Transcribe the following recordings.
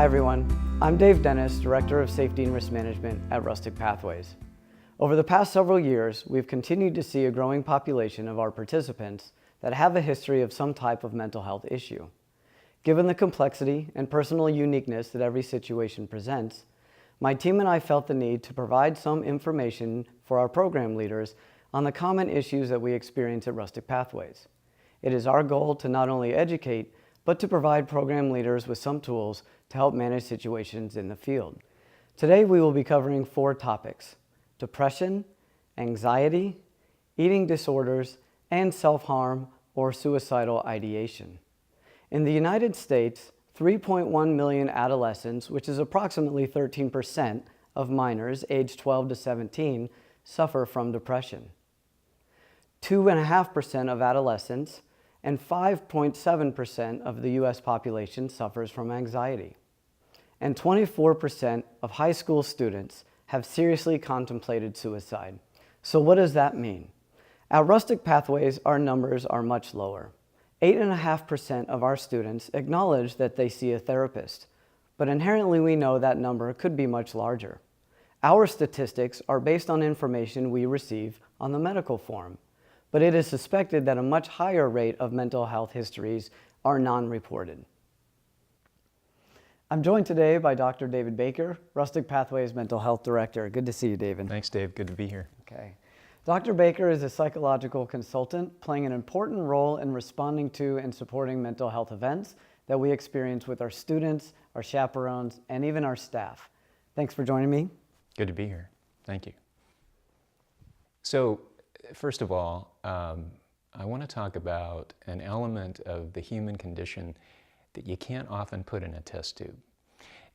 everyone. I'm Dave Dennis, Director of Safety and Risk Management at Rustic Pathways. Over the past several years, we've continued to see a growing population of our participants that have a history of some type of mental health issue. Given the complexity and personal uniqueness that every situation presents, my team and I felt the need to provide some information for our program leaders on the common issues that we experience at Rustic Pathways. It is our goal to not only educate, but to provide program leaders with some tools to help manage situations in the field. Today we will be covering 4 topics: depression, anxiety, eating disorders, and self-harm or suicidal ideation. In the United States, 3.1 million adolescents, which is approximately 13% of minors aged 12 to 17, suffer from depression. 2.5% of adolescents and 5.7% of the U.S. population suffers from anxiety. And 24% of high school students have seriously contemplated suicide. So what does that mean? At Rustic Pathways, our numbers are much lower. 8.5% of our students acknowledge that they see a therapist, but inherently we know that number could be much larger. Our statistics are based on information we receive on the medical form, but it is suspected that a much higher rate of mental health histories are non-reported. I'm joined today by Dr. David Baker, Rustic Pathways Mental Health Director. Good to see you, David. Thanks, Dave. Good to be here. Okay. Dr. Baker is a psychological consultant playing an important role in responding to and supporting mental health events that we experience with our students, our chaperones, and even our staff. Thanks for joining me. Good to be here. Thank you. So, first of all, I want to talk about an element of the human condition that you can't often put in a test tube.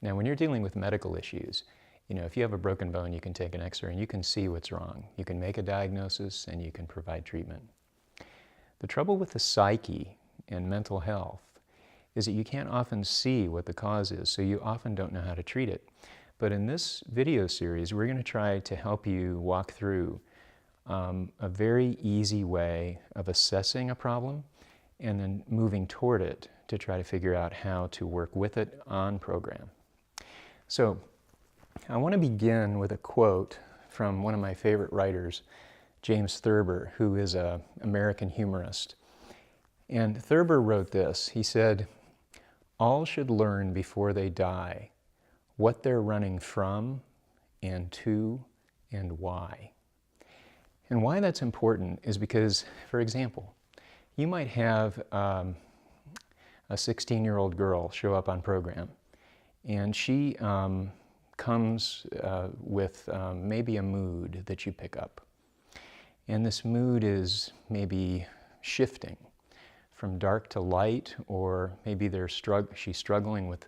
Now, when you're dealing with medical issues, if you have a broken bone, you can take an X-ray and you can see what's wrong. You can make a diagnosis and you can provide treatment. The trouble with the psyche and mental health is that you can't often see what the cause is, so you often don't know how to treat it. But in this video series, we're going to try to help you walk through a very easy way of assessing a problem and then moving toward it to try to figure out how to work with it on program. So I want to begin with a quote from one of my favorite writers, James Thurber, who is an American humorist. And Thurber wrote this. He said, "All should learn before they die what they're running from and to and why." And why that's important is because, for example, you might have a 16-year-old girl show up on program, and she comes with maybe a mood that you pick up. And this mood is maybe shifting from dark to light, or maybe she's struggling with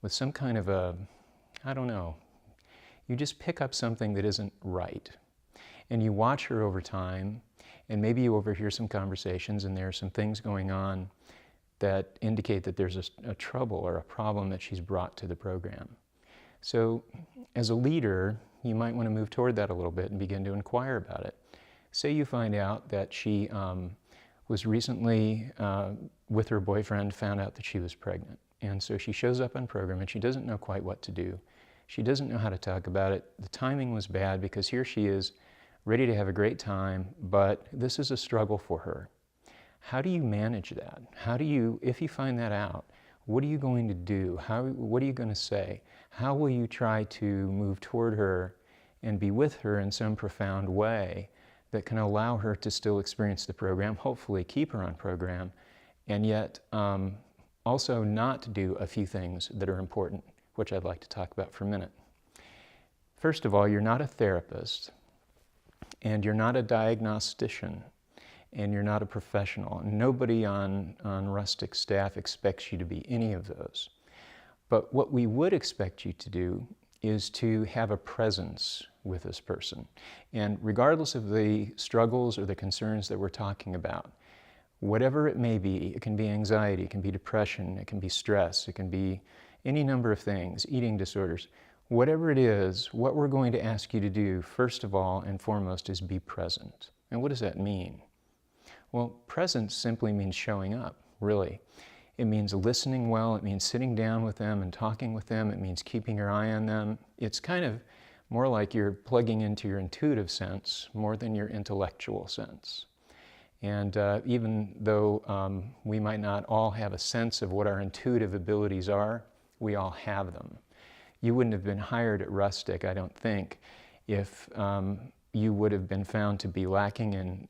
some kind of I don't know. You just pick up something that isn't right. And you watch her over time, and maybe you overhear some conversations, and there are some things going on that indicate that there's a trouble or a problem that she's brought to the program. So as a leader, you might want to move toward that a little bit and begin to inquire about it. Say you find out that she was recently with her boyfriend, found out that she was pregnant. And so she shows up on program and she doesn't know quite what to do. She doesn't know how to talk about it. The timing was bad because here she is ready to have a great time, but this is a struggle for her. How do you manage that? If you find that out, what are you going to do? What are you going to say? How will you try to move toward her and be with her in some profound way that can allow her to still experience the program, hopefully keep her on program, and yet also not do a few things that are important, which I'd like to talk about for a minute. First of all, you're not a therapist, and you're not a diagnostician, and you're not a professional. Nobody on Rustic staff expects you to be any of those. But what we would expect you to do is to have a presence with this person. And regardless of the struggles or the concerns that we're talking about, whatever it may be, it can be anxiety, it can be depression, it can be stress, it can be any number of things, eating disorders. Whatever it is, what we're going to ask you to do, first of all and foremost, is be present. And what does that mean? Well, presence simply means showing up, really. It means listening well. It means sitting down with them and talking with them. It means keeping your eye on them. It's kind of more like you're plugging into your intuitive sense more than your intellectual sense. And even though we might not all have a sense of what our intuitive abilities are, we all have them. You wouldn't have been hired at Rustic, I don't think, if you would have been found to be lacking in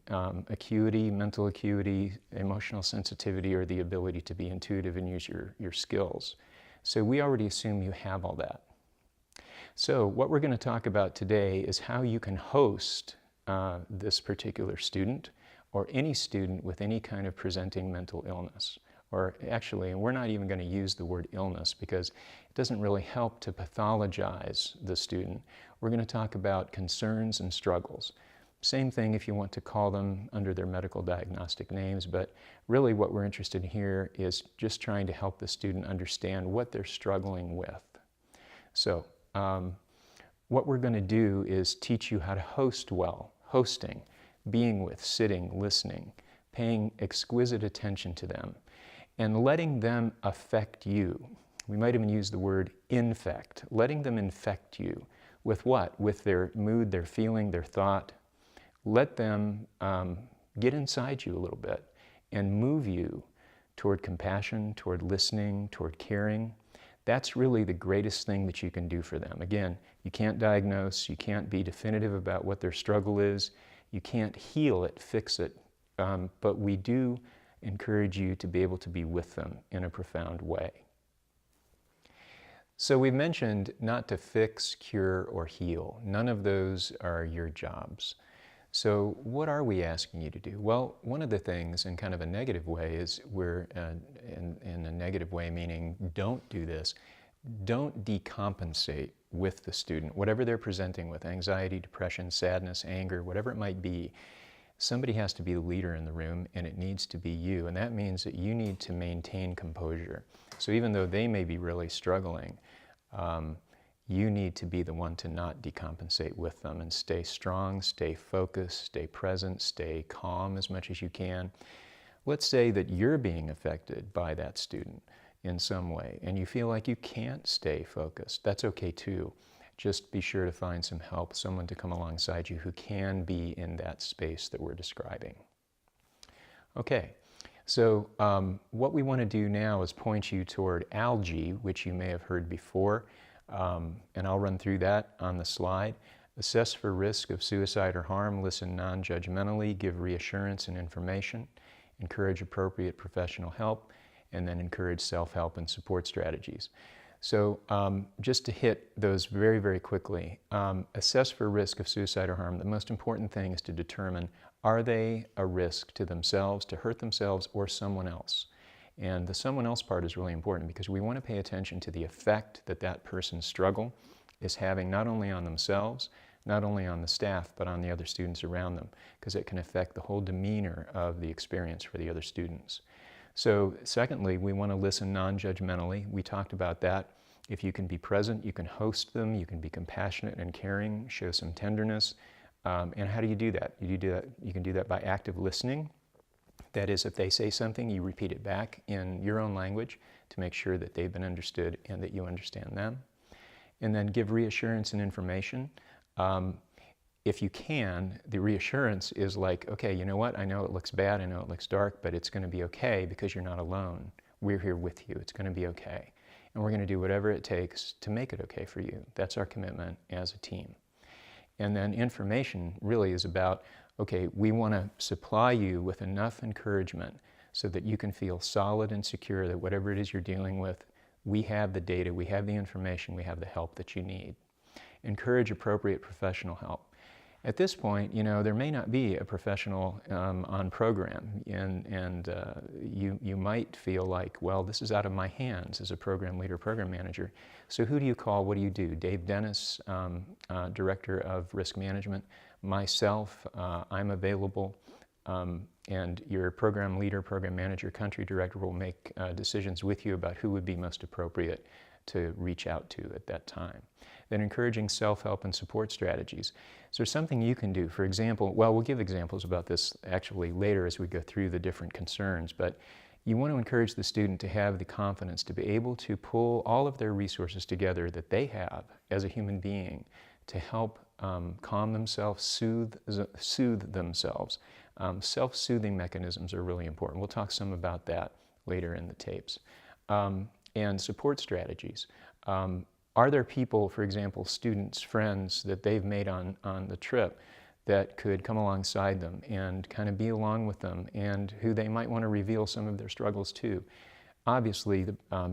acuity, mental acuity, emotional sensitivity, or the ability to be intuitive and use your skills. So we already assume you have all that. So what we're going to talk about today is how you can host this particular student or any student with any kind of presenting mental illness. Or actually, we're not even going to use the word illness because it doesn't really help to pathologize the student. We're going to talk about concerns and struggles. Same thing if you want to call them under their medical diagnostic names, but really what we're interested in here is just trying to help the student understand what they're struggling with. So what we're going to do is teach you how to host well, hosting, being with, sitting, listening, paying exquisite attention to them, and letting them affect you. We might even use the word infect, letting them infect you. With what? With their mood, their feeling, their thought. Let them get inside you a little bit and move you toward compassion, toward listening, toward caring. That's really the greatest thing that you can do for them. Again, you can't diagnose, you can't be definitive about what their struggle is, you can't heal it, fix it, but we do encourage you to be able to be with them in a profound way. So we mentioned not to fix, cure, or heal. None of those are your jobs. So what are we asking you to do? Well, one of the things in kind of a negative way is we're, in a negative way meaning don't do this, don't decompensate with the student. Whatever they're presenting with, anxiety, depression, sadness, anger, whatever it might be, somebody has to be the leader in the room, and it needs to be you. And that means that you need to maintain composure. So even though they may be really struggling, you need to be the one to not decompensate with them and stay strong, stay focused, stay present, stay calm as much as you can. Let's say that you're being affected by that student in some way and you feel like you can't stay focused. That's okay too. Just be sure to find some help, someone to come alongside you who can be in that space that we're describing. Okay, so what we want to do now is point you toward ALGEE, which you may have heard before, and I'll run through that on the slide. Assess for risk of suicide or harm, listen non-judgmentally, give reassurance and information, encourage appropriate professional help, and then encourage self-help and support strategies. So just to hit those very, very quickly, assess for risk of suicide or harm. The most important thing is to determine, are they a risk to themselves, to hurt themselves, or someone else? And the someone else part is really important because we want to pay attention to the effect that that person's struggle is having not only on themselves, not only on the staff, but on the other students around them, because it can affect the whole demeanor of the experience for the other students. So secondly, we want to listen non-judgmentally. We talked about that. If you can be present, you can host them, you can be compassionate and caring, show some tenderness. And how do you do that? You can do that by active listening. That is, if they say something, you repeat it back in your own language to make sure that they've been understood and that you understand them. And then give reassurance and information. If you can, the reassurance is like, okay, you know what? I know it looks bad, I know it looks dark, but it's going to be okay because you're not alone. We're here with you. It's going to be okay. And we're going to do whatever it takes to make it okay for you. That's our commitment as a team. And then information really is about, okay, we want to supply you with enough encouragement so that you can feel solid and secure that whatever it is you're dealing with, we have the data, we have the information, we have the help that you need. Encourage appropriate professional help. At this point, you know, there may not be a professional on program, and you might feel like, well, this is out of my hands as a program leader, program manager. So who do you call? What do you do? Dave Dennis, Director of Risk Management, myself, I'm available, and your program leader, program manager, country director will make decisions with you about who would be most appropriate to reach out to at that time. Then encouraging self-help and support strategies. So there's something you can do. For example, well, we'll give examples about this actually later as we go through the different concerns, but You want to encourage the student to have the confidence to be able to pull all of their resources together that they have as a human being to help calm themselves, soothe themselves. Self-soothing mechanisms are really important. We'll talk some about that later in the tapes. And support strategies. Are there people, for example, students, friends that they've made on the trip that could come alongside them and kind of be along with them, and who they might want to reveal some of their struggles to? Obviously,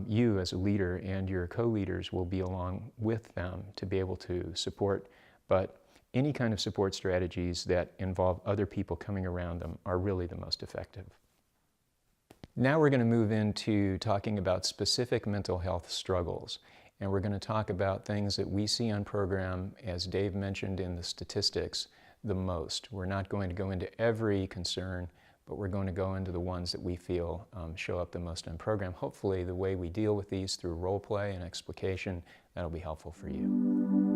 you as a leader and your co-leaders will be along with them to be able to support, but any kind of support strategies that involve other people coming around them are really the most effective. Now we're going to move into talking about specific mental health struggles. And we're going to talk about things that we see on program, as Dave mentioned in the statistics, the most. We're not going to go into every concern, but we're going to go into the ones that we feel show up the most on program. Hopefully the way we deal with these through role play and explication, that'll be helpful for you.